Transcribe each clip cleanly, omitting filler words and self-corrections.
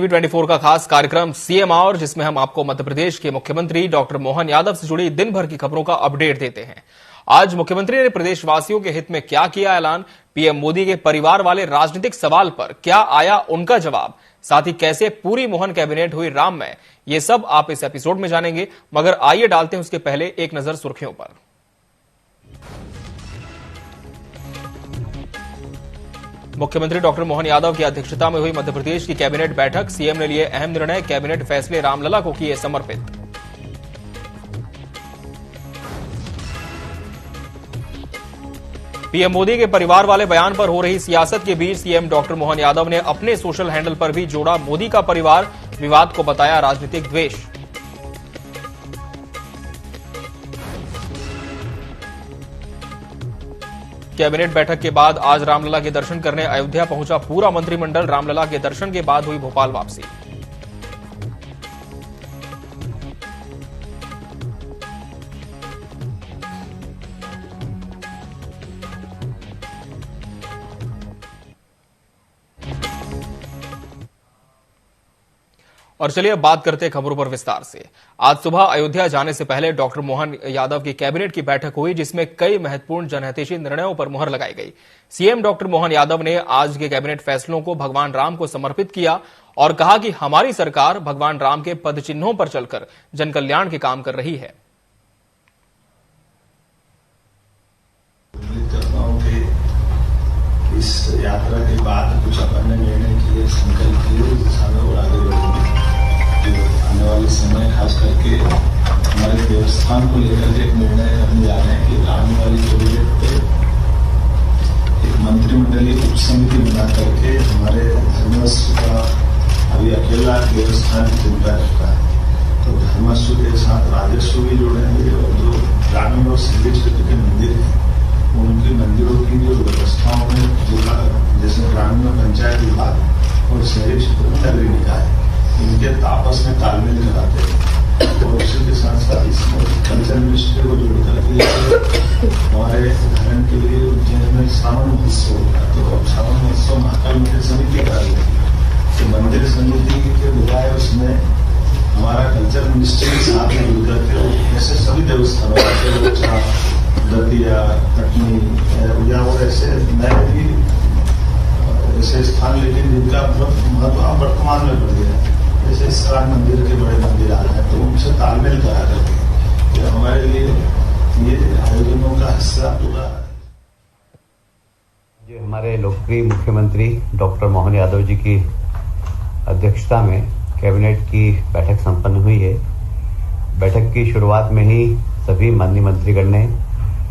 TV 24 का खास कार्यक्रम सीएम आवर, जिसमें हम आपको मध्य प्रदेश के मुख्यमंत्री डॉक्टर मोहन यादव से जुड़ी दिन भर की खबरों का अपडेट देते हैं। आज मुख्यमंत्री ने प्रदेशवासियों के हित में क्या किया ऐलान, पीएम मोदी के परिवार वाले राजनीतिक सवाल पर क्या आया उनका जवाब, साथ ही कैसे पूरी मोहन कैबिनेट हुई राममय, ये सब आप इस एपिसोड में जानेंगे। मगर आइए डालते हैं उसके पहले एक नजर सुर्खियों पर। मुख्यमंत्री डॉक्टर मोहन यादव की अध्यक्षता में हुई मध्य प्रदेश की कैबिनेट बैठक, सीएम ने लिए अहम निर्णय, कैबिनेट फैसले रामलला को किए समर्पित। पीएम मोदी के परिवार वाले बयान पर हो रही सियासत के बीच सीएम डॉक्टर मोहन यादव ने अपने सोशल हैंडल पर भी जोड़ा मोदी का परिवार, विवाद को बताया राजनीतिक द्वेष। कैबिनेट बैठक के बाद आज रामलला के दर्शन करने अयोध्या पहुंचा पूरा मंत्रिमंडल, रामलला के दर्शन के बाद हुई भोपाल वापसी। और चलिए अब बात करते हैं खबरों पर विस्तार से। आज सुबह अयोध्या जाने से पहले डॉक्टर मोहन यादव की कैबिनेट की बैठक हुई, जिसमें कई महत्वपूर्ण जनहितैषी निर्णयों पर मुहर लगाई गई। सीएम डॉक्टर मोहन यादव ने आज के कैबिनेट फैसलों को भगवान राम को समर्पित किया और कहा कि हमारी सरकार भगवान राम के पदचिन्हों पर चलकर जनकल्याण के काम कर रही है। इस यात्रा के बाद कुछ अपने निर्णय किए, संकल्प किए, दिशा और आगे बढ़ेंगे। आने वाले समय खास करके हमारे देवस्थान को लेकर एक निर्णय हमने जा रहे हैं कि आने वाली पीरियड पे एक मंत्रिमंडलीय उप समिति बना करके हमारे धर्मस्व का अभी अकेला देवस्थान की चिंता करता है, तो धर्मस्व के साथ राजस्व भी जोड़ेंगे और जो ग्रामीण और शहरी क्षेत्र के मंदिर हैं उनके मंदिरों की जो व्यवस्थाओं में जिला जैसे ग्रामीण पंचायत विभाग और शहरी क्षेत्र में नगरीय निकाय इनके आपस में तालमेल कराते हैं। और इसी के साथ साथ इसमें कल्चर मिनिस्ट्री को जोड़ करके हमारे उदाहरण के लिए उज्जैन में श्रावण महोत्सव होगा, तो श्रावण महोत्सव महाकाल मंदिर समिति का तो मंदिर समिति के बजाय उसमें हमारा कल्चर मिनिस्ट्री के साथ में जुड़ करके ऐसे सभी देवस्थानों दतिया, कटनी या और ऐसे नए भी ऐसे स्थान, लेकिन जिनका महत्व वर्तमान में बढ़ गया, जैसे इस्कान मंदिर के बड़े मंदिर आ रहे हैं, तो उनसे तालमेल करा करके तो हमारे लिए ये आयोजनों का हिस्सा पूरा है। जो हमारे लोकप्रिय मुख्यमंत्री डॉक्टर मोहन यादव जी की अध्यक्षता में कैबिनेट की बैठक संपन्न हुई है। बैठक की शुरुआत में ही सभी माननीय मंत्रीगण ने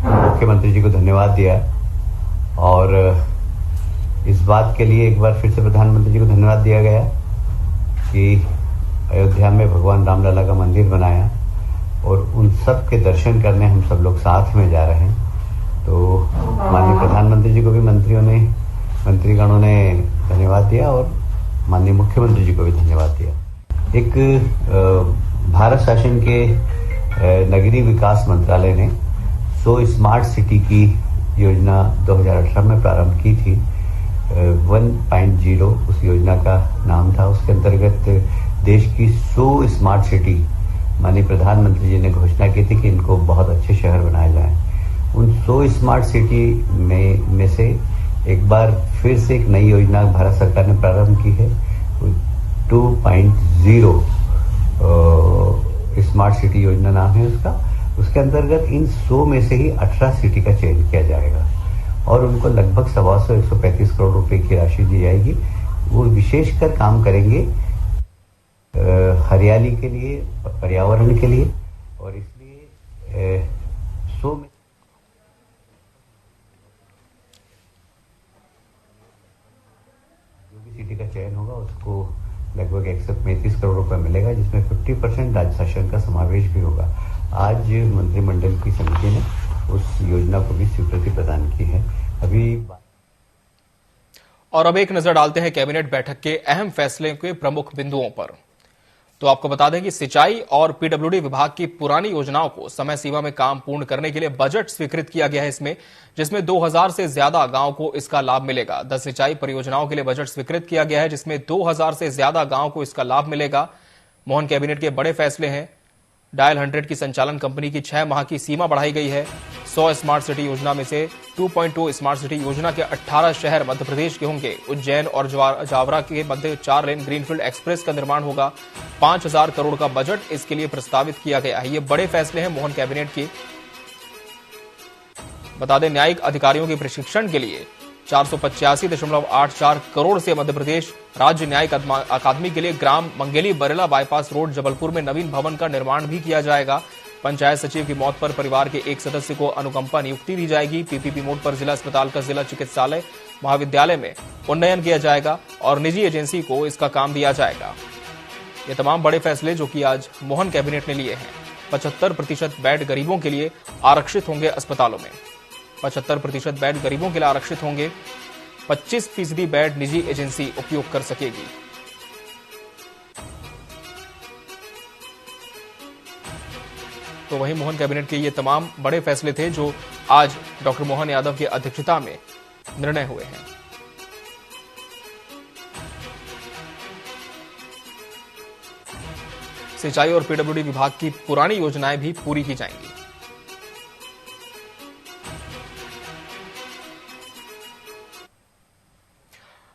मुख्यमंत्री जी को धन्यवाद दिया और इस बात के लिए एक बार फिर से प्रधानमंत्री जी को धन्यवाद दिया गया कि अयोध्या में भगवान रामलला का मंदिर बनाया और उन सब के दर्शन करने हम सब लोग साथ में जा रहे हैं। तो माननीय प्रधानमंत्री जी को भी मंत्रीगणों ने धन्यवाद दिया और माननीय मुख्यमंत्री जी को भी धन्यवाद दिया। एक भारत शासन के नगरीय विकास मंत्रालय ने 100 स्मार्ट सिटी की योजना 2018 में प्रारंभ की थी। 1.0 उस योजना का नाम था। उसके अंतर्गत देश की 100 स्मार्ट सिटी माननीय प्रधानमंत्री जी ने घोषणा की थी कि इनको बहुत अच्छे शहर बनाए जाएं। उन 100 स्मार्ट सिटी में से एक बार फिर से एक नई योजना भारत सरकार ने प्रारंभ की है। 2.0 स्मार्ट सिटी योजना नाम है उसका। उसके अंतर्गत इन 100 में से ही 18 सिटी का चयन किया जाएगा और उनको लगभग 135 करोड़ रुपए की राशि दी जाएगी। वो विशेषकर काम करेंगे हरियाली के लिए, पर्यावरण के लिए और इसलिए 100 में जो भी सिटी का चयन होगा उसको लगभग 135 करोड़ रुपए मिलेगा, जिसमें 50% राज्य शासन का समावेश भी होगा। आज मंत्रिमंडल की समिति ने उस योजना को भी स्वीकृति प्रदान की है। और अब एक नजर डालते हैं कैबिनेट बैठक के अहम फैसले के प्रमुख बिंदुओं पर। तो आपको बता दें कि सिंचाई और पीडब्ल्यूडी विभाग की पुरानी योजनाओं को समय सीमा में काम पूर्ण करने के लिए बजट स्वीकृत किया गया है इसमें, जिसमें 2000 से ज्यादा गांव को इसका लाभ मिलेगा। 10 सिंचाई परियोजनाओं के लिए बजट स्वीकृत किया गया है, जिसमें 2000 से ज्यादा गांव को इसका लाभ मिलेगा। मोहन कैबिनेट के बड़े फैसले हैं। डायल 100 की संचालन कंपनी की 6 माह की सीमा बढ़ाई गई है। 100 स्मार्ट सिटी योजना में से 2.2 स्मार्ट सिटी योजना के 18 शहर मध्य प्रदेश के होंगे। उज्जैन और जावरा के मध्य 4 लेन ग्रीनफील्ड एक्सप्रेस का निर्माण होगा। 5000 करोड़ का बजट इसके लिए प्रस्तावित किया गया है। ये बड़े फैसले हैं मोहन कैबिनेट की। बता दें, न्यायिक अधिकारियों के प्रशिक्षण के लिए 485.84 करोड़ से मध्य प्रदेश राज्य न्यायिक अकादमी के लिए ग्राम मंगेली बरेला बाईपास रोड जबलपुर में नवीन भवन का निर्माण भी किया जाएगा। पंचायत सचिव की मौत पर परिवार के एक सदस्य को अनुकंपा नियुक्ति दी जाएगी। पीपीपी मोड पर जिला अस्पताल का जिला चिकित्सालय महाविद्यालय में उन्नयन किया जाएगा और निजी एजेंसी को इसका काम दिया जाएगा। ये तमाम बड़े फैसले जो कि आज मोहन कैबिनेट ने लिए हैं। 75% बेड गरीबों के लिए आरक्षित होंगे अस्पतालों में। 75% बेड गरीबों के लिए आरक्षित होंगे। 25% बेड निजी एजेंसी उपयोग कर सकेगी। तो वहीं मोहन कैबिनेट के ये तमाम बड़े फैसले थे जो आज डॉक्टर मोहन यादव की अध्यक्षता में निर्णय हुए हैं। सिंचाई और पीडब्ल्यूडी विभाग की पुरानी योजनाएं भी पूरी की जाएंगी।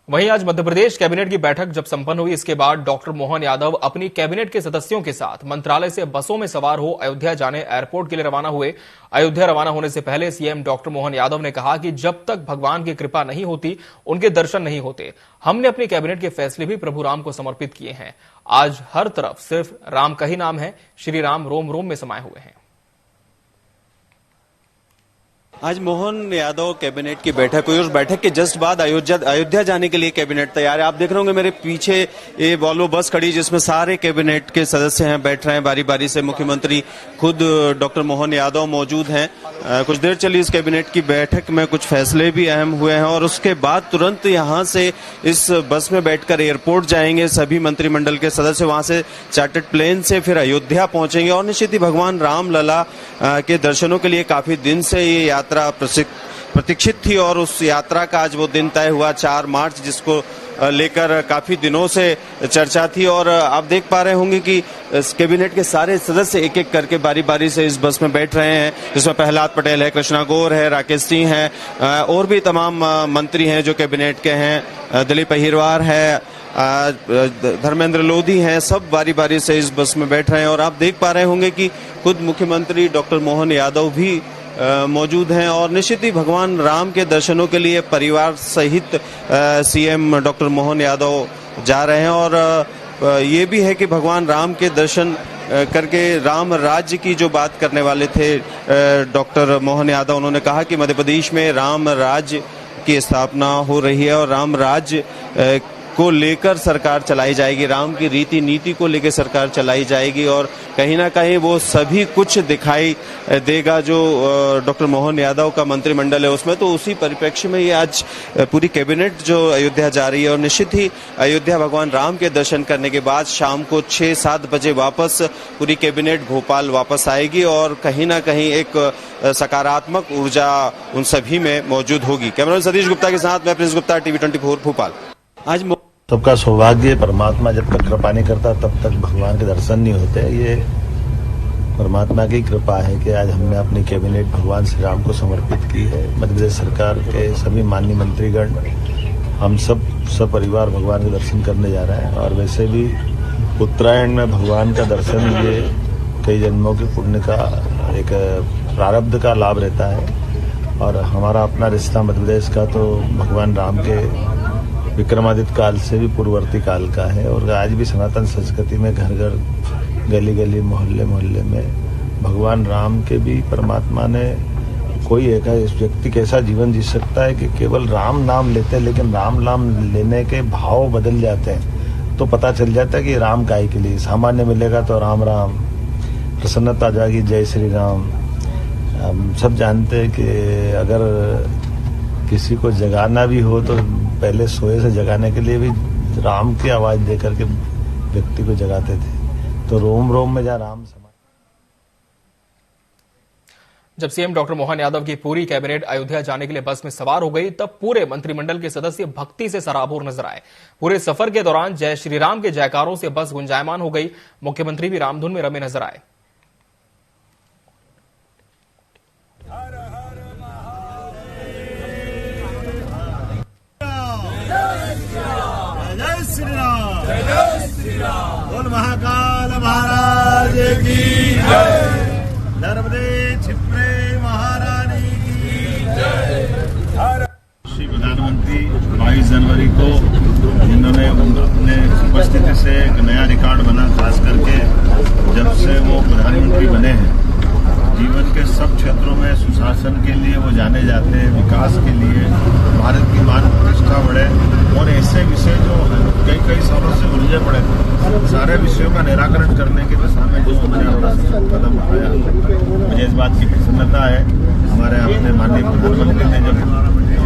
वहीं आज मध्य प्रदेश कैबिनेट की बैठक जब संपन्न हुई, इसके बाद डॉक्टर मोहन यादव अपनी कैबिनेट के सदस्यों के साथ मंत्रालय से बसों में सवार हो अयोध्या जाने एयरपोर्ट के लिए रवाना हुए। अयोध्या रवाना होने से पहले सीएम डॉक्टर मोहन यादव ने कहा कि जब तक भगवान की कृपा नहीं होती, उनके दर्शन नहीं होते। हमने अपनी कैबिनेट के फैसले भी प्रभु राम को समर्पित किए हैं। आज हर तरफ सिर्फ राम का ही नाम है। श्री राम रोम रोम में समाये हुए हैं। आज मोहन यादव कैबिनेट की बैठक हुई और बैठक के जस्ट बाद अयोध्या जाने के लिए कैबिनेट तैयार है। आप देख रहे होंगे मेरे पीछे ये वॉल्वो बस खड़ी, जिसमें सारे कैबिनेट के सदस्य हैं, बैठ रहे हैं बारी बारी से। मुख्यमंत्री खुद डॉक्टर मोहन यादव मौजूद हैं। कुछ देर चली इस कैबिनेट की बैठक में, कुछ फैसले भी अहम हुए हैं और उसके बाद तुरंत यहां से इस बस में बैठकर एयरपोर्ट जाएंगे सभी मंत्रिमंडल के सदस्य। वहां से चार्टर्ड प्लेन से फिर अयोध्या पहुंचेंगे और निश्चित ही भगवान राम लला के दर्शनों के लिए काफी दिन से ये यात्रा प्रतीक्षित थी और उस यात्रा का आज वो दिन तय हुआ 4 मार्च, जिसको लेकर काफी दिनों से चर्चा थी। और आप देख पा रहे होंगे कि इस कैबिनेट के सारे सदस्य एक एक करके बारी बारी से इस बस में बैठ रहे हैं, जिसमें प्रहलाद पटेल है, कृष्णा गौर है, राकेश सिंह है और भी तमाम मंत्री हैं जो कैबिनेट के हैं। दिलीप अहिरवार है, धर्मेंद्र लोधी हैं, सब बारी बारी से इस बस में बैठ रहे हैं। और आप देख पा रहे होंगे कि खुद मुख्यमंत्री डॉक्टर मोहन यादव भी मौजूद हैं और निश्चित ही भगवान राम के दर्शनों के लिए परिवार सहित सीएम डॉक्टर मोहन यादव जा रहे हैं। और ये भी है कि भगवान राम के दर्शन करके राम राज्य की जो बात करने वाले थे डॉक्टर मोहन यादव, उन्होंने कहा कि मध्य प्रदेश में राम राज्य की स्थापना हो रही है और राम राज्य को लेकर सरकार चलाई जाएगी, राम की रीति नीति को लेकर सरकार चलाई जाएगी और कहीं ना कहीं वो सभी कुछ दिखाई देगा जो डॉक्टर मोहन यादव का मंत्रिमंडल है उसमें। तो उसी परिप्रेक्ष्य में ये आज पूरी कैबिनेट जो अयोध्या जा रही है और निश्चित ही अयोध्या भगवान राम के दर्शन करने के बाद शाम को 6-7 बजे वापस पूरी कैबिनेट भोपाल वापस आएगी और कहीं ना कहीं एक सकारात्मक ऊर्जा उन सभी में मौजूद होगी। कैमरामैन सतीश गुप्ता के साथ मैं प्रिंस गुप्ता, टीवी 24 भोपाल। आज सबका सौभाग्य, परमात्मा जब तक कृपा नहीं करता तब तक भगवान के दर्शन नहीं होते। ये परमात्मा की कृपा है कि आज हमने अपनी कैबिनेट भगवान श्री राम को समर्पित की है। मध्य प्रदेश सरकार के सभी माननीय मंत्रीगण, हम सब परिवार भगवान के दर्शन करने जा रहे हैं। और वैसे भी उत्तरायण में भगवान का दर्शन ये कई जन्मों के पुण्य का एक प्रारब्ध का लाभ रहता है। और हमारा अपना रिश्ता मध्य प्रदेश का तो भगवान राम के विक्रमादित्य काल से भी पूर्ववर्ती काल का है। और आज भी सनातन संस्कृति में घर घर, गली गली, मोहल्ले मोहल्ले में भगवान राम के भी परमात्मा ने कोई एक व्यक्ति कैसा जीवन जी सकता है कि केवल राम नाम लेते हैं, लेकिन राम नाम लेने के भाव बदल जाते हैं। तो पता चल जाता है कि राम काय के लिए सामान्य मिलेगा तो राम राम, प्रसन्नता जाएगी जय श्री राम। हम सब जानते हैं कि अगर किसी को जगाना भी हो तो पहले सोए से जगाने के लिए भी राम की आवाज देकर के व्यक्ति को जगाते थे। तो रोम रोम में जहाँ राम समा। जब सीएम डॉक्टर मोहन यादव की पूरी कैबिनेट अयोध्या जाने के लिए बस में सवार हो गई, तब पूरे मंत्रिमंडल के सदस्य भक्ति से सराबोर नजर आए। पूरे सफर के दौरान जय श्री राम के जयकारों से बस गुंजायमान हो गई। मुख्यमंत्री भी रामधुन में रमे नजर आए। जय श्री राम, जय श्री राम, बोल महाकाल महाराज की जय, नर्मदे क्षिप्रे महारानी की जय। श्री प्रधानमंत्री 22 जनवरी को जिन्होंने अपने उपस्थिति से एक नया रिकॉर्ड बना, खास करके जब से वो प्रधानमंत्री बने हैं, जीवन के सब क्षेत्रों में सुशासन के लिए वो जाने जाते हैं, विकास के लिए, भारत की मान प्रतिष्ठा बढ़े, और ऐसे विषय जो कई सालों से उलझे पड़े थे, सारे विषयों का निराकरण करने की दिशा में जो उन्होंने कदम उठाया, मुझे इस बात की प्रसन्नता है। हमारे अपने माननीय प्रधानमंत्री ने जब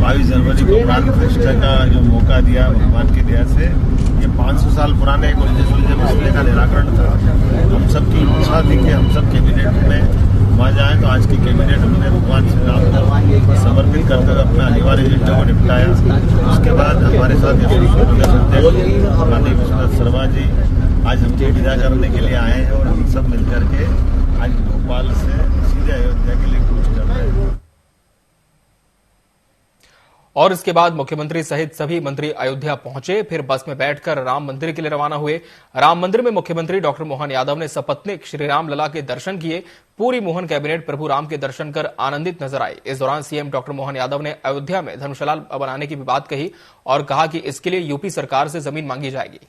22 जनवरी को प्राण प्रतिष्ठा का जो मौका दिया भगवान की दया से, ये 500 साल पुराने एक उलझे सुलझे मसले का निराकरण था। हम सबकी इच्छा थी कि हम सब कैबिनेट में वहाँ जाए, तो आज की कैबिनेट हमने भगवान श्री राम को समर्पित करते हुए अपना अनिवार्य एजेंडा को निपटाया। उसके बाद हमारे साथ माननीय विश्वनाथ शर्मा जी आज हमको विदा करने के लिए आए हैं, और हम सब मिलकर के आज भोपाल से सीधे अयोध्या के लिए कूच कर रहे हैं। और इसके बाद मुख्यमंत्री सहित सभी मंत्री अयोध्या पहुंचे, फिर बस में बैठकर राम मंदिर के लिए रवाना हुए। राम मंदिर में मुख्यमंत्री डॉक्टर मोहन यादव ने सपत्नीक श्री राम लला के दर्शन किए। पूरी मोहन कैबिनेट प्रभु राम के दर्शन कर आनंदित नजर आई। इस दौरान सीएम डॉक्टर मोहन यादव ने अयोध्या में धर्मशाला बनाने की भी बात कही और कहा कि इसके लिए यूपी सरकार से जमीन मांगी जाएगी।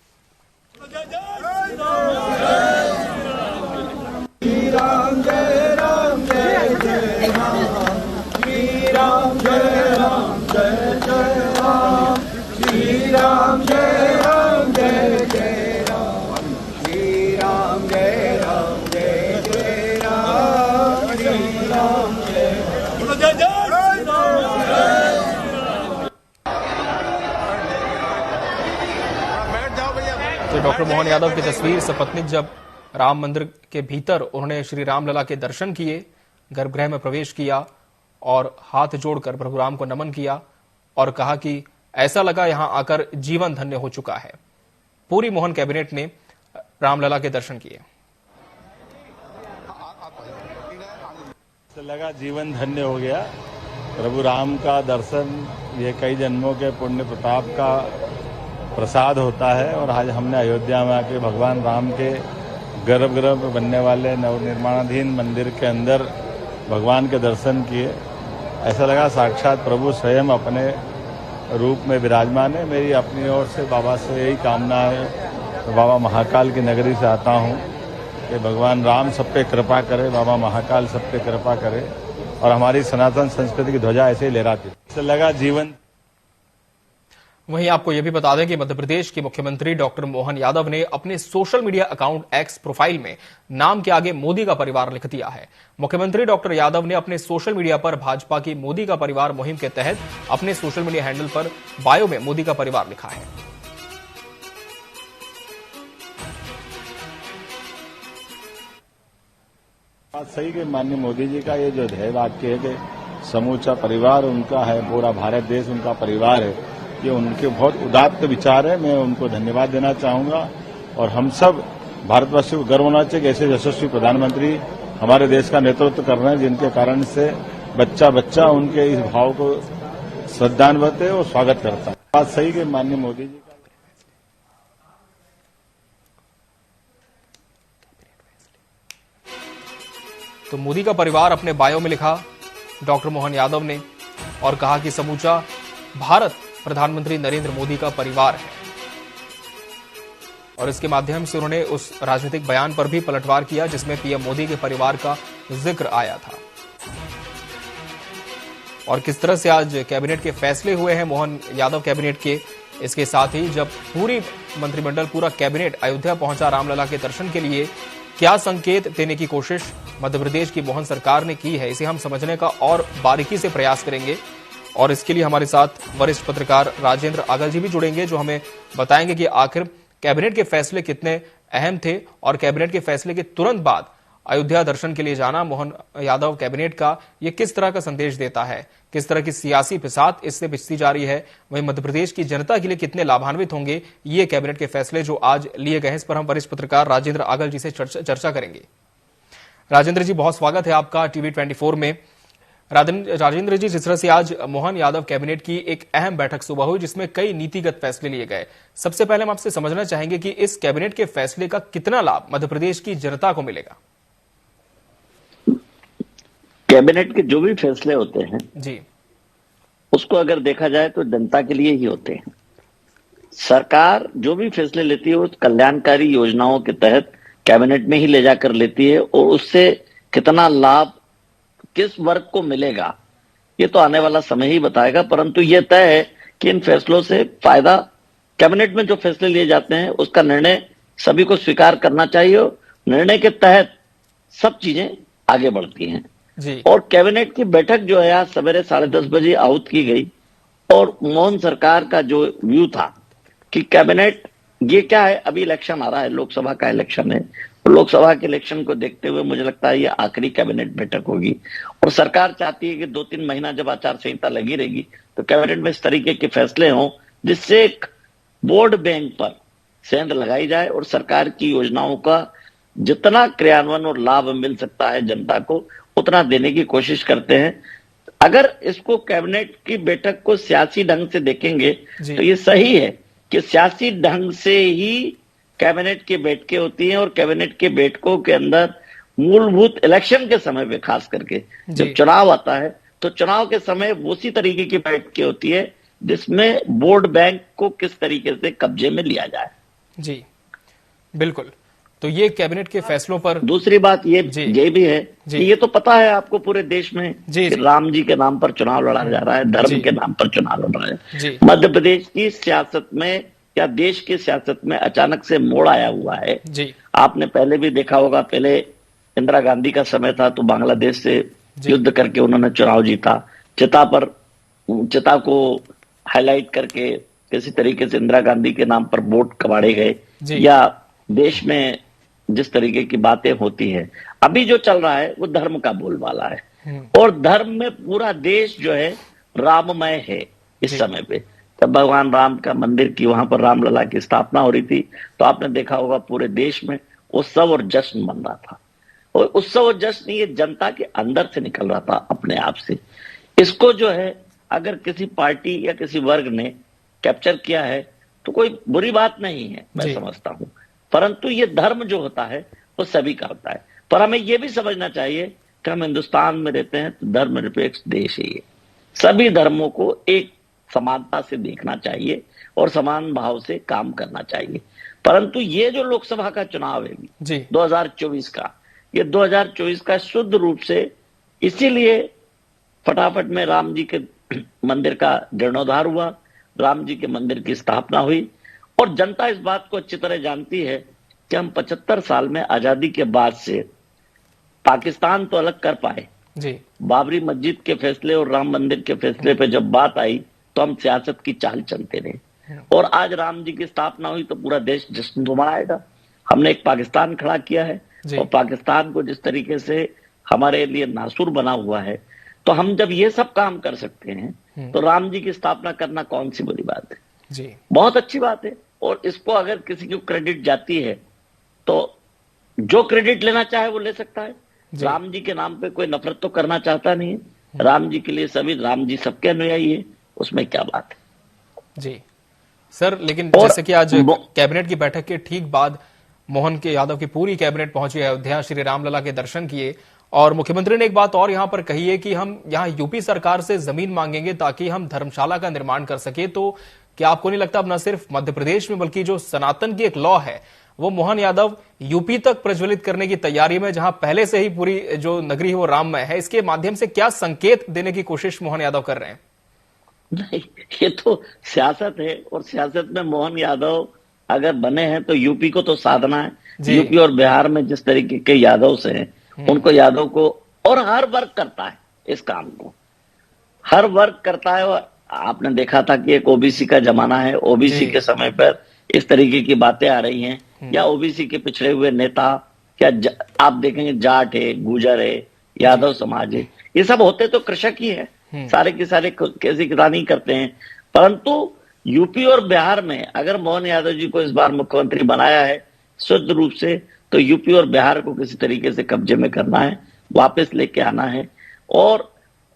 तो डॉक्टर मोहन यादव की तस्वीर सपत्नीक जब राम मंदिर के भीतर उन्होंने श्री राम लला के दर्शन किए, गर्भगृह में प्रवेश किया और हाथ जोड़कर प्रभु राम को नमन किया और कहा कि ऐसा लगा यहां आकर जीवन धन्य हो चुका है। पूरी मोहन कैबिनेट ने रामलला के दर्शन किए। लगा जीवन धन्य हो गया। प्रभु राम का दर्शन ये कई जन्मों के पुण्य प्रताप का प्रसाद होता है, और आज हमने अयोध्या में आके भगवान राम के गर्भगृह में बनने वाले नवनिर्माणाधीन मंदिर के अंदर भगवान के दर्शन किए। ऐसा लगा साक्षात प्रभु स्वयं अपने रूप में विराजमान है। मेरी अपनी ओर से बाबा से यही कामना है, तो बाबा महाकाल की नगरी से आता हूँ कि भगवान राम सब पे कृपा करे, बाबा महाकाल सब पे कृपा करे और हमारी सनातन संस्कृति की ध्वजा ऐसे ही लहराती है। इससे लगा जीवन। वहीं आपको यह भी बता दें कि मध्य प्रदेश के मुख्यमंत्री डॉक्टर मोहन यादव ने अपने social media account x profile में नाम के आगे मोदी का परिवार लिख दिया है। मुख्यमंत्री डॉक्टर यादव ने अपने सोशल मीडिया पर भाजपा की मोदी का परिवार मुहिम के तहत अपने सोशल मीडिया हैंडल पर बायो में मोदी का परिवार लिखा है। बात सही कि माननीय मोदी जी का ये जो ध्येय वाक्य है कि समूचा परिवार उनका है, पूरा भारत देश उनका परिवार है, ये उनके बहुत उदात्त विचार है। मैं उनको धन्यवाद देना चाहूंगा और हम सब भारतवासियों को गर्व होना चाहिए कि ऐसे यशस्वी प्रधानमंत्री हमारे देश का नेतृत्व कर रहे हैं, जिनके कारण से बच्चा बच्चा उनके इस भाव को श्रद्धान्वित है और स्वागत करता है। बात सही कि माननीय मोदी जी का तो मोदी का परिवार अपने बायो में लिखा डॉक्टर मोहन यादव ने और कहा कि समूचा भारत प्रधानमंत्री नरेंद्र मोदी का परिवार है। और इसके माध्यम से उन्होंने उस राजनीतिक बयान पर भी पलटवार किया जिसमें पीएम मोदी के परिवार का जिक्र आया था। और किस तरह से आज कैबिनेट के फैसले हुए हैं मोहन यादव कैबिनेट के, इसके साथ ही जब पूरी मंत्रिमंडल पूरा कैबिनेट अयोध्या पहुंचा रामलला के दर्शन के लिए, क्या संकेत देने की कोशिश मध्य प्रदेश की मोहन सरकार ने की है, इसे हम समझने का और बारीकी से प्रयास करेंगे। और इसके लिए हमारे साथ वरिष्ठ पत्रकार राजेंद्र आगल जी भी जुड़ेंगे जो हमें बताएंगे कि आखिर कैबिनेट के फैसले कितने अहम थे और कैबिनेट के फैसले के तुरंत बाद अयोध्या दर्शन के लिए जाना मोहन यादव कैबिनेट का ये किस तरह का संदेश देता है, किस तरह की सियासी फिसाद इससे बिछती जा रही है, वहीं मध्य प्रदेश की जनता के लिए कितने लाभान्वित होंगे ये कैबिनेट के फैसले जो आज लिए गए हैं, इस पर हम वरिष्ठ पत्रकार राजेंद्र आगल जी से चर्चा करेंगे। राजेंद्र जी, बहुत स्वागत है आपका टीवी 24 में। राजेंद्र जी, जिस तरह से आज मोहन यादव कैबिनेट की एक अहम बैठक सुबह हुई जिसमें कई नीतिगत फैसले लिए गए, सबसे पहले हम आपसे समझना चाहेंगे कि इस कैबिनेट के फैसले का कितना लाभ मध्य प्रदेश की जनता को मिलेगा। कैबिनेट के जो भी फैसले होते हैं जी, उसको अगर देखा जाए तो जनता के लिए ही होते हैं। सरकार जो भी फैसले लेती है उस कल्याणकारी योजनाओं के तहत कैबिनेट में ही ले जाकर लेती है, और उससे कितना लाभ किस वर्ग को मिलेगा ये तो आने वाला समय ही बताएगा। परंतु ये तय है कि इन फैसलों से फायदा, कैबिनेट में जो फैसले लिए जाते हैं उसका निर्णय सभी को स्वीकार करना चाहिए, और निर्णय के तहत सब चीजें आगे बढ़ती हैं। जी, और कैबिनेट की बैठक जो है आज सवेरे 10:30 बजे आहूत की गई, और मोहन सरकार का जो व्यू था कि कैबिनेट ये क्या है, अभी इलेक्शन आ रहा है, लोकसभा का इलेक्शन है, और लोकसभा के इलेक्शन को देखते हुए मुझे लगता है ये आखिरी कैबिनेट बैठक होगी, और सरकार चाहती है कि 2-3 महीना जब आचार संहिता लगी रहेगी तो कैबिनेट में इस तरीके के फैसले हों जिससे एक वोट बैंक पर सेंध लगाई जाए और सरकार की योजनाओं का जितना क्रियान्वयन और लाभ मिल सकता है जनता को उतना देने की कोशिश करते हैं। अगर इसको कैबिनेट की बैठक को सियासी ढंग से देखेंगे तो ये सही है कि सियासी ढंग से ही कैबिनेट की बैठकें होती हैं, और कैबिनेट के बैठकों के अंदर मूलभूत इलेक्शन के समय पे खास करके जब चुनाव आता है तो चुनाव के समय उसी तरीके की बैठकें होती है जिसमें वोट बैंक को किस तरीके से कब्जे में लिया जाए। जी, बिल्कुल। तो ये कैबिनेट के फैसलों पर दूसरी बात ये भी है कि ये तो पता है आपको पूरे देश में कि राम जी के नाम पर चुनाव लड़ा जा रहा है, धर्म के नाम पर चुनाव लड़ रहा है। मध्य प्रदेश की सियासत में या देश की सियासत में अचानक से मोड़ आया हुआ है। आपने पहले भी देखा होगा, पहले इंदिरा गांधी का समय था तो बांग्लादेश से युद्ध करके उन्होंने चुनाव जीता, चिता को हाईलाइट करके किसी तरीके से इंदिरा गांधी के नाम पर वोट कबाड़े गए, या देश में जिस तरीके की बातें होती है। अभी जो चल रहा है वो धर्म का बोलबाला है, और धर्म में पूरा देश जो है राममय है। इस समय पे जब भगवान राम का मंदिर की वहां पर रामलला की स्थापना हो रही थी तो आपने देखा होगा पूरे देश में उत्सव और जश्न मन रहा था, और उत्सव और जश्न ये जनता के अंदर से निकल रहा था अपने आप से। इसको जो है अगर किसी पार्टी या किसी वर्ग ने कैप्चर किया है तो कोई बुरी बात नहीं है, मैं समझता हूं। परंतु ये धर्म जो होता है वो सभी का होता है, पर हमें ये भी समझना चाहिए कि हम हिंदुस्तान में रहते हैं तो धर्मनिरपेक्ष देश है ये। सभी धर्मों को एक समानता से देखना चाहिए और समान भाव से काम करना चाहिए। परंतु ये जो लोकसभा का चुनाव है 2024 का, ये 2024 का शुद्ध रूप से इसीलिए फटाफट में राम जी के मंदिर का जीर्णोद्धार हुआ, राम जी के मंदिर की स्थापना हुई, और जनता इस बात को अच्छी तरह जानती है कि हम 75 साल में आजादी के बाद से पाकिस्तान तो अलग कर पाए, बाबरी मस्जिद के फैसले और राम मंदिर के फैसले पे जब बात आई तो हम सियासत की चाल चलते रहे, और आज राम जी की स्थापना हुई तो पूरा देश जश्न तो मनाएगा। हमने एक पाकिस्तान खड़ा किया है, और पाकिस्तान को जिस तरीके से हमारे लिए नासूर बना हुआ है, तो हम जब ये सब काम कर सकते हैं तो राम जी की स्थापना करना कौन सी बुरी बात है, बहुत अच्छी बात है। और इसको अगर किसी को क्रेडिट जाती है तो जो क्रेडिट लेना चाहे वो ले सकता है। राम जी के नाम पे कोई नफरत तो करना चाहता नहीं है, राम जी के लिए सभी, राम जी सबके अनुयायी है, उसमें क्या बात है। जी सर, लेकिन जैसे कि आज कैबिनेट की बैठक के ठीक बाद मोहन के यादव की पूरी कैबिनेट पहुंची अयोध्या, श्री रामलला के दर्शन किए, और मुख्यमंत्री ने एक बात और यहां पर कही है कि हम यहां यूपी सरकार से जमीन मांगेंगे ताकि हम धर्मशाला का निर्माण कर सके। तो क्या आपको नहीं लगता अब न सिर्फ मध्य प्रदेश में बल्कि जो सनातन की एक लॉ है वो मोहन यादव यूपी तक प्रज्वलित करने की तैयारी में, जहां पहले से ही पूरी जो नगरी है वो राममय है, इसके माध्यम से क्या संकेत देने की कोशिश मोहन यादव कर रहे हैं? नहीं, ये तो सियासत है, और सियासत में मोहन यादव अगर बने हैं तो यूपी को तो साधना है। यूपी और बिहार में जिस तरीके के यादव से हैं उनको यादव को, और हर वर्ग करता है इस काम को, हर वर्ग करता है। और आपने देखा था कि एक ओबीसी का जमाना है, ओबीसी के समय पर इस तरीके की बातें आ रही हैं या ओबीसी के पिछड़े हुए नेता, क्या आप देखेंगे जाट है, गुजर है, यादव समाज है, ये सब होते तो कृषक ही है, सारे के सारे कैसी किसानी करते हैं। परंतु यूपी और बिहार में अगर मोहन यादव जी को इस बार मुख्यमंत्री बनाया है शुद्ध रूप से, तो यूपी और बिहार को किसी तरीके से कब्जे में करना है, वापस लेके आना है। और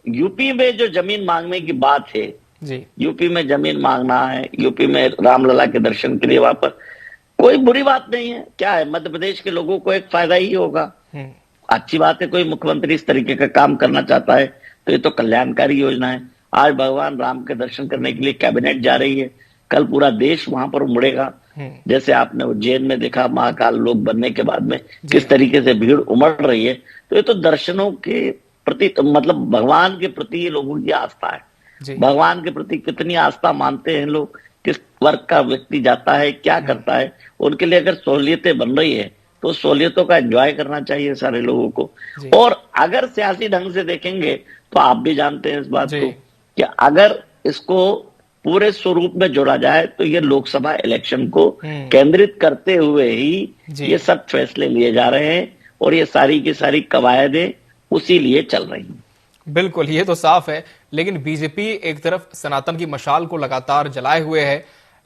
यूपी में जो जमीन मांगने की बात है जी, यूपी में जमीन मांगना है, यूपी में रामलला के दर्शन के लिए वहां पर कोई बुरी बात नहीं है। क्या है, मध्य प्रदेश के लोगों को एक फायदा ही होगा, अच्छी बात है। कोई मुख्यमंत्री इस तरीके का काम करना चाहता है तो ये तो कल्याणकारी योजना है। आज भगवान राम के दर्शन करने के लिए कैबिनेट जा रही है, कल पूरा देश वहां पर उमड़ेगा। जैसे आपने उज्जैन में देखा महाकाल लोक बनने के बाद में किस तरीके से भीड़ उमड़ रही है, तो ये तो दर्शनों के प्रति मतलब भगवान के प्रति ये लोगों की आस्था है। भगवान के प्रति कितनी आस्था मानते हैं लोग, किस वर्ग का व्यक्ति जाता है, क्या करता है, उनके लिए अगर सहूलियतें बन रही है तो सहूलियतों का एंजॉय करना चाहिए सारे लोगों को। और अगर सियासी ढंग से देखेंगे तो आप भी जानते हैं इस बात को कि अगर इसको पूरे स्वरूप में जोड़ा जाए तो ये लोकसभा इलेक्शन को केंद्रित करते हुए ही ये सब फैसले लिए जा रहे हैं और ये सारी की सारी कवायदें उसी लिए चल रही हैं। बिल्कुल, ये तो साफ है। लेकिन बीजेपी एक तरफ सनातन की मशाल को लगातार जलाए हुए है,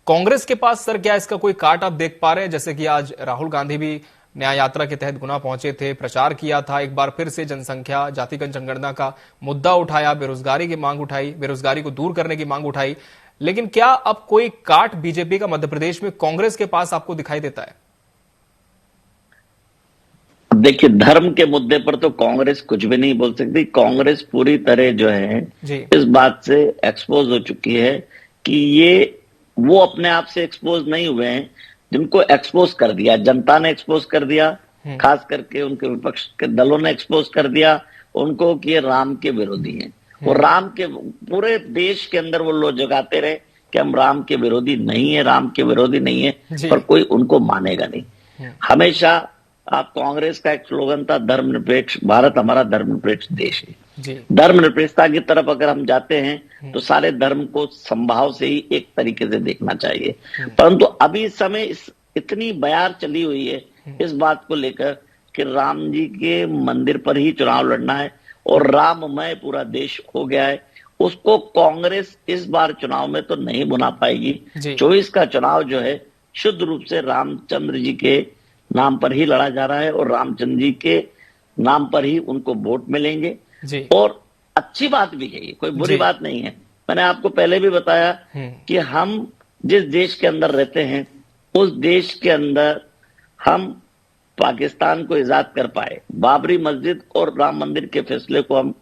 कांग्रेस के पास सर क्या इसका कोई काट आप देख पा रहे हैं? जैसे कि आज राहुल गांधी भी न्याय यात्रा के तहत गुना पहुंचे थे, प्रचार किया था, एक बार फिर से जनसंख्या जातिगत जनगणना का मुद्दा उठाया, बेरोजगारी की मांग उठाई, बेरोजगारी को दूर करने की मांग उठाई। लेकिन क्या अब कोई काट बीजेपी का मध्य प्रदेश में कांग्रेस के पास आपको दिखाई देता है? देखिए, धर्म के मुद्दे पर तो कांग्रेस कुछ भी नहीं बोल सकती। कांग्रेस पूरी तरह जो है इस बात से एक्सपोज हो चुकी है कि ये वो अपने आप से एक्सपोज नहीं हुए हैं, जिनको एक्सपोज कर दिया जनता ने एक्सपोज कर दिया, खास करके उनके विपक्ष के दलों ने एक्सपोज कर दिया उनको कि ये राम के विरोधी हैं। और राम के पूरे देश के अंदर वो लोग जगाते रहे कि हम राम के विरोधी नहीं है, राम के विरोधी नहीं है, पर कोई उनको मानेगा नहीं। हमेशा आप कांग्रेस का एक स्लोगन था धर्मनिरपेक्ष भारत, हमारा धर्मनिरपेक्ष देश है। धर्मनिरपेक्षता की तरफ अगर हम जाते हैं तो सारे धर्म को संभाव से ही एक तरीके से देखना चाहिए। परंतु अभी इस समय इतनी बयार चली हुई है इस बात को लेकर कि राम जी के मंदिर पर ही चुनाव लड़ना है और राममय पूरा देश हो गया है, उसको कांग्रेस इस बार चुनाव में तो नहीं बुना पाएगी। 24 का चुनाव जो है शुद्ध रूप से रामचंद्र जी के नाम पर ही लड़ा जा रहा है और रामचंद्र जी के नाम पर ही उनको वोट मिलेंगे। और अच्छी बात भी है, ये कोई बुरी बात नहीं है। मैंने आपको पहले भी बताया कि हम जिस देश के अंदर रहते हैं उस देश के अंदर हम पाकिस्तान को इजाद कर पाए, बाबरी मस्जिद और राम मंदिर के फैसले को हम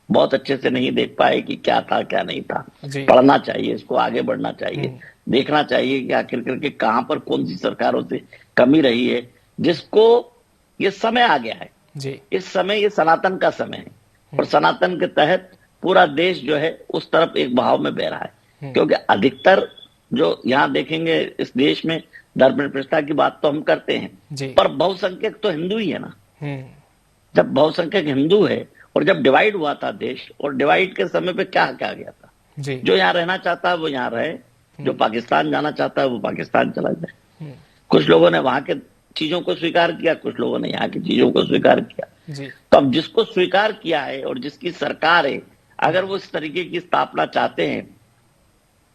बहुत अच्छे से नहीं देख पाए कि क्या था क्या नहीं था। पढ़ना चाहिए, इसको आगे बढ़ना चाहिए, देखना चाहिए कि आखिर करके कहां पर कौन सी सरकारों से कमी रही है, जिसको ये समय आ गया है। इस समय ये सनातन का समय है और सनातन के तहत पूरा देश जो है उस तरफ एक बहाव में बह रहा है। क्योंकि अधिकतर जो यहाँ देखेंगे इस देश में धर्मनिरपेक्षता की बात तो हम करते हैं, पर बहुसंख्यक तो हिंदू ही है ना। जब बहुसंख्यक हिंदू है और जब डिवाइड हुआ था देश, और डिवाइड के समय पे क्या क्या गया था, जो यहाँ रहना चाहता है वो यहाँ रहे, जो पाकिस्तान जाना चाहता है वो पाकिस्तान चला जाए। कुछ लोगों ने वहां के चीजों को स्वीकार किया, कुछ लोगों ने यहाँ की चीजों को स्वीकार किया। तो अब जिसको स्वीकार किया है और जिसकी सरकार है, अगर वो इस तरीके की स्थापना चाहते हैं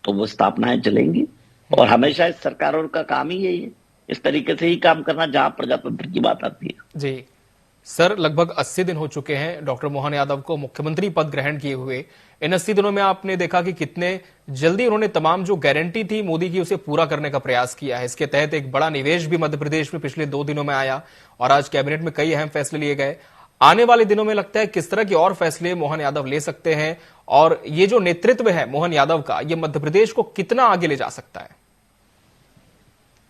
तो वो स्थापनाएं चलेंगी। और हमेशा इस सरकारों का काम ही यही है, इस तरीके से ही काम करना जहां प्रजातंत्र की बात आती है। जी सर, लगभग 80 दिन हो चुके हैं डॉक्टर मोहन यादव को मुख्यमंत्री पद ग्रहण किए हुए। इन 80 दिनों में आपने देखा कि कितने जल्दी उन्होंने तमाम जो गारंटी थी मोदी की उसे पूरा करने का प्रयास किया है। इसके तहत एक बड़ा निवेश भी मध्य प्रदेश में पिछले 2 दिनों में आया और आज कैबिनेट में कई अहम फैसले लिए गए। आने वाले दिनों में लगता है किस तरह के और फैसले मोहन यादव ले सकते हैं और ये जो नेतृत्व है मोहन यादव का, ये मध्य प्रदेश को कितना आगे ले जा सकता है?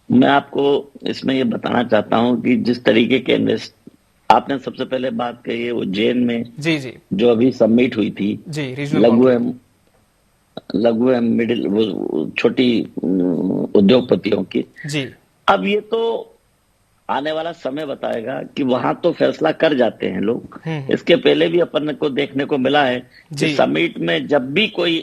मैं आपको इसमें ये बताना चाहता हूं कि जिस तरीके के आपने सबसे पहले बात कही है उज्जैन में जो अभी सबमिट हुई थी लघु एवं मिडिल छोटी उद्योगपतियों की, अब ये तो आने वाला समय बताएगा कि वहां तो फैसला कर जाते हैं लोग। इसके पहले भी अपन को देखने को मिला है कि समिट में जब भी कोई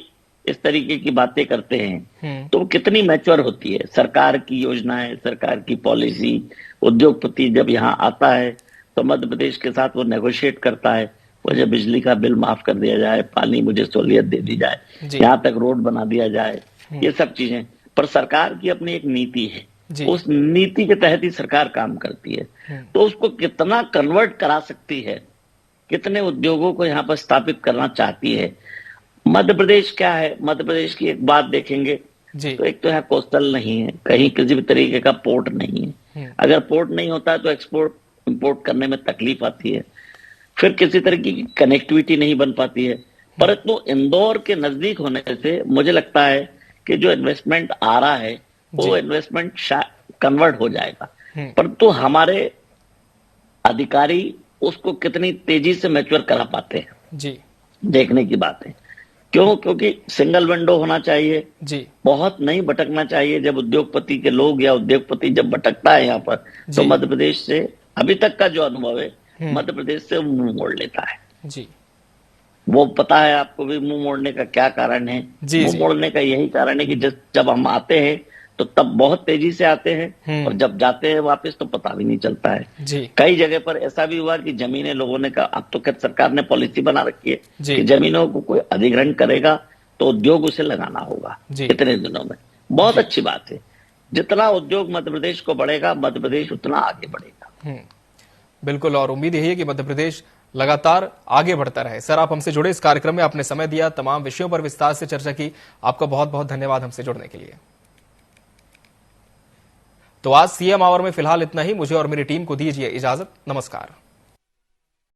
इस तरीके की बातें करते हैं तो कितनी मैच्योर होती है सरकार की योजनाएं, सरकार की पॉलिसी। उद्योगपति जब यहाँ आता है तो मध्य प्रदेश के साथ वो नेगोशिएट करता है, मुझे बिजली का बिल माफ कर दिया जाए, पानी मुझे सहूलियत दे दी जाए, यहाँ तक रोड बना दिया जाए, ये सब चीजें। पर सरकार की अपनी एक नीति है, उस नीति के तहत ही सरकार काम करती है। तो उसको कितना कन्वर्ट करा सकती है, कितने उद्योगों को यहाँ पर स्थापित करना चाहती है। मध्य प्रदेश क्या है, मध्य प्रदेश की एक बात देखेंगे तो एक तो यहाँ कोस्टल नहीं है, कहीं किसी भी तरीके का पोर्ट नहीं है। अगर पोर्ट नहीं होता है तो एक्सपोर्ट इंपोर्ट करने में तकलीफ आती है, फिर किसी तरह की कनेक्टिविटी नहीं बन पाती है। परंतु इंदौर के नजदीक होने से मुझे लगता है कि जो इन्वेस्टमेंट आ रहा है वो इन्वेस्टमेंट कन्वर्ट हो जाएगा। परंतु हमारे अधिकारी उसको कितनी तेजी से मैच्योर करा पाते हैं, देखने की बात है। क्यों? क्योंकि सिंगल विंडो होना चाहिए, बहुत नहीं भटकना चाहिए। जब उद्योगपति के लोग या उद्योगपति जब भटकता है यहाँ पर तो मध्य प्रदेश से अभी तक का जो अनुभव है, मध्य प्रदेश से मुंह मोड़ लेता है। वो पता है आपको भी मुंह मोड़ने का क्या कारण है। मुंह मोड़ने का यही कारण है कि जब हम आते हैं तो तब बहुत तेजी से आते हैं और जब जाते हैं वापस तो पता भी नहीं चलता है। कई जगह पर ऐसा भी हुआ कि जमीनें लोगों ने कहा, अब तो सरकार ने पॉलिसी बना रखी है कि जमीनों को कोई अधिग्रहण करेगा तो उद्योग उसे लगाना होगा कितने दिनों में। बहुत अच्छी बात है, जितना उद्योग मध्य प्रदेश को बढ़ेगा, मध्य प्रदेश उतना आगे बढ़ेगा। बिल्कुल, और उम्मीद यही है कि मध्य प्रदेश लगातार आगे बढ़ता रहे। सर, आप हमसे जुड़े, इस कार्यक्रम में आपने समय दिया, तमाम विषयों पर विस्तार से चर्चा की, आपका बहुत बहुत धन्यवाद हमसे जुड़ने के लिए। तो आज सीएम आवर में फिलहाल इतना ही। मुझे और मेरी टीम को दीजिए इजाजत। नमस्कार।